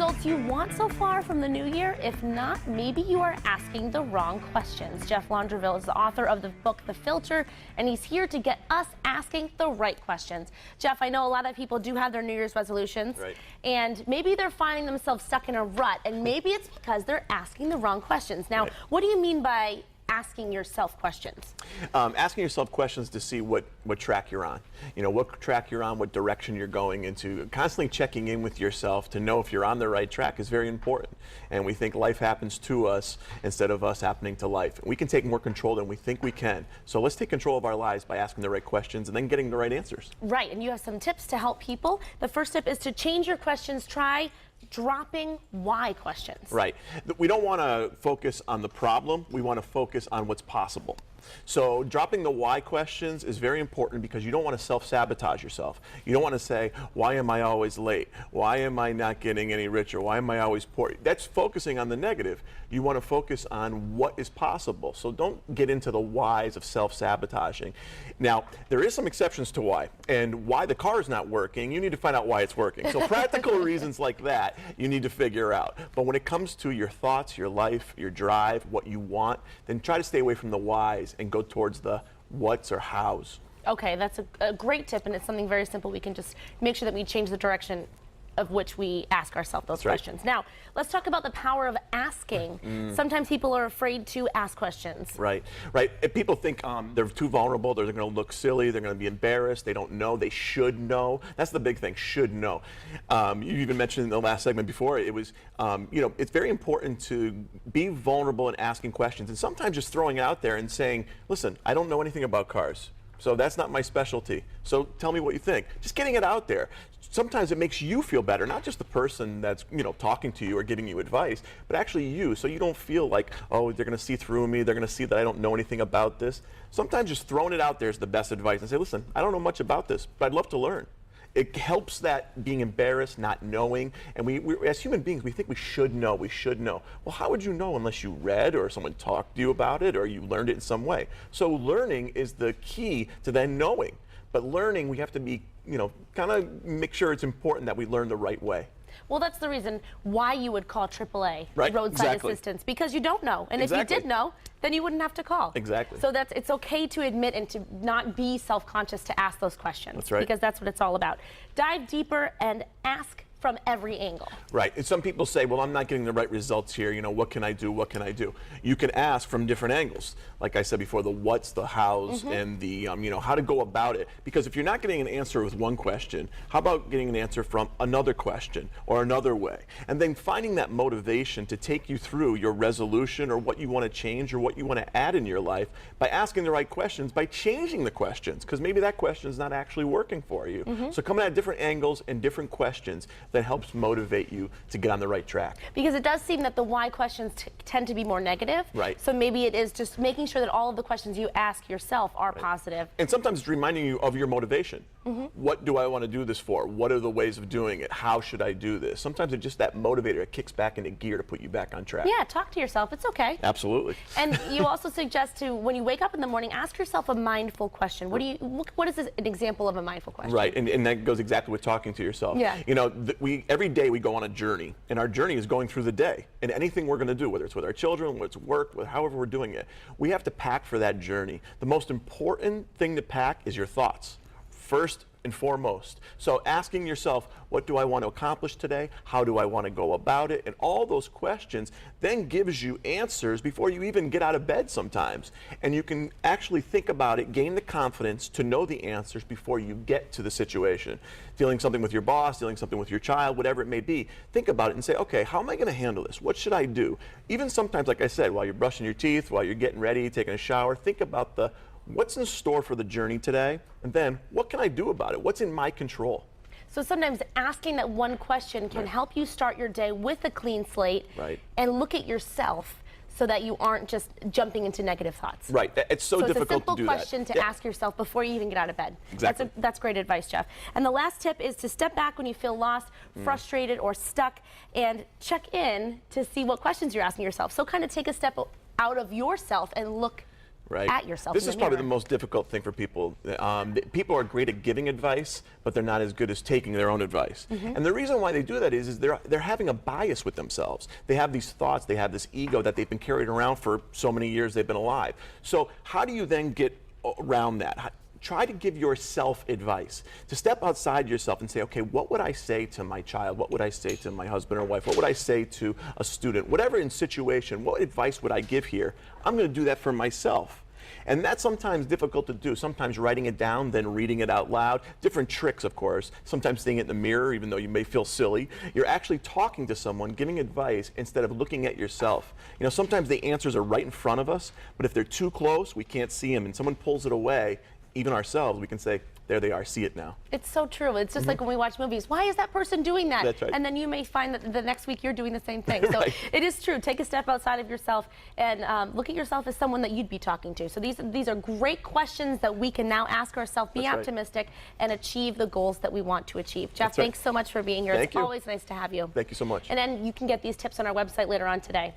results you want so far from the new year? If not, maybe you are asking the wrong questions. Jeff Laundreville is the author of the book, The Filter, and he's here to get us asking the right questions. Jeff, I know a lot of people do have their New Year's resolutions, right, and maybe they're finding themselves stuck in a rut, and maybe it's because they're asking the wrong questions. Now, right. What do you mean by asking yourself questions? Asking yourself questions to see what track you're on. You know, what track you're on, what direction you're going into. Constantly checking in with yourself to know if you're on the right track is very important. And we think life happens to us instead of us happening to life. We can take more control than we think we can. So let's take control of our lives by asking the right questions and then getting the right answers. Right, and you have some tips to help people. The first tip is to change your questions. Try dropping why questions. Right. We don't want to focus on the problem. We want to focus on what's possible. So dropping the why questions is very important because you don't want to self-sabotage yourself. You don't want to say, why am I always late? Why am I not getting any richer? Why am I always poor? That's focusing on the negative. You want to focus on what is possible. So don't get into the whys of self-sabotaging. Now, there is some exceptions to why. And why the car is not working, you need to find out why it's working. So practical reasons like that, you need to figure out. But when it comes to your thoughts, your life, your drive, what you want, then try to stay away from the whys and go towards the whats or hows. Okay, that's a great tip, and it's something very simple. We can just make sure that we change the direction of which we ask ourselves those questions. Now, let's talk about the power of asking. Sometimes people are afraid to ask questions. Right, right. If people think they're too vulnerable, they're going to look silly, they're going to be embarrassed, they don't know, they should know. That's the big thing, should know. You even mentioned in the last segment before, it was, you know, it's very important to be vulnerable in asking questions, and sometimes just throwing it out there and saying, listen, I don't know anything about cars. So that's not my specialty. So tell me what you think. Just getting it out there. Sometimes it makes you feel better, not just the person that's, you know, talking to you or giving you advice, but actually you. So you don't feel like, oh, they're going to see through me. They're going to see that I don't know anything about this. Sometimes just throwing it out there is the best advice and say, listen, I don't know much about this, but I'd love to learn. It helps that being embarrassed, not knowing, and we as human beings, we think we should know, we should know. Well, how would you know unless you read or someone talked to you about it or you learned it in some way? So learning is the key to then knowing. But learning, we have to be, you know, kind of make sure it's important that we learn the right way. Well, that's the reason why you would call AAA, right, roadside exactly. assistance, because you don't know. And Exactly. if you did know, then you wouldn't have to call. Exactly. So it's okay to admit and to not be self-conscious to ask those questions. That's right. Because that's what it's all about. Dive deeper and ask from every angle. Right. And some people say, well, I'm not getting the right results here. You know, what can I do? What can I do? You can ask from different angles. Like I said before, the what's, the how's, and the, you know, how to go about it. Because if you're not getting an answer with one question, how about getting an answer from another question or another way? And then finding that motivation to take you through your resolution or what you want to change or what you want to add in your life by asking the right questions, by changing the questions, because maybe that question is not actually working for you. So coming at different angles and different questions, that helps motivate you to get on the right track. Because it does seem that the why questions tend to be more negative. Right. So maybe it is just making sure that all of the questions you ask yourself are positive. And sometimes it's reminding you of your motivation. What do I want to do this for? What are the ways of doing it? How should I do this? Sometimes it's just that motivator. It kicks back into gear to put you back on track. Yeah, talk to yourself. It's okay. Absolutely. And you also suggest to, when you wake up in the morning, ask yourself a mindful question. What is an example of a mindful question? Right, and that goes exactly with talking to yourself. Yeah. You know, every day we go on a journey, and our journey is going through the day. And anything we're going to do, whether it's with our children, whether it's work, however we're doing it, we have to pack for that journey. The most important thing to pack is your thoughts, first and foremost. So asking yourself, what do I want to accomplish today? How do I want to go about it? And all those questions then gives you answers before you even get out of bed sometimes. And you can actually think about it, gain the confidence to know the answers before you get to the situation. Dealing something with your boss, dealing something with your child, whatever it may be, think about it and say, okay, how am I going to handle this? What should I do? Even sometimes, like I said, while you're brushing your teeth, while you're getting ready, taking a shower, think about what's in store for the journey today, and then what can I do about it? What's in my control? So sometimes asking that one question can help you start your day with a clean slate and look at yourself so that you aren't just jumping into negative thoughts. Right. It's so difficult to do that. It's a simple question to ask yourself before you even get out of bed. Exactly. That's great advice, Jeff. And the last tip is to step back when you feel lost, frustrated, or stuck, and check in to see what questions you're asking yourself. So kind of take a step out of yourself and look right? at yourself This in is the probably the mirror. most difficult thing for people. People are great at giving advice, but they're not as good as taking their own advice. And the reason why they do that is they're having a bias with themselves. They have these thoughts, they have this ego that they've been carrying around for so many years they've been alive. So how do you then get around that? Try to give yourself advice, to step outside yourself and say, okay, what would I say to my child? What would I say to my husband or wife? What would I say to a student? Whatever in situation, what advice would I give here? I'm going to do that for myself. And that's sometimes difficult to do. Sometimes writing it down, then reading it out loud. Different tricks, of course. Sometimes seeing it in the mirror, even though you may feel silly. You're actually talking to someone, giving advice instead of looking at yourself. You know, sometimes the answers are right in front of us, but if they're too close, we can't see them, and someone pulls it away, even ourselves, we can say, there they are, see it now. It's so true. It's just like when we watch movies. Why is that person doing that? That's right. And then you may find that the next week you're doing the same thing. So Right. it is true. Take a step outside of yourself and look at yourself as someone that you'd be talking to. So these are great questions that we can now ask ourselves, be That's right. optimistic, and achieve the goals that we want to achieve. Jeff, That's right. thanks so much for being here. Thank It's you. always nice to have you. Thank you so much. And then you can get these tips on our website later on today.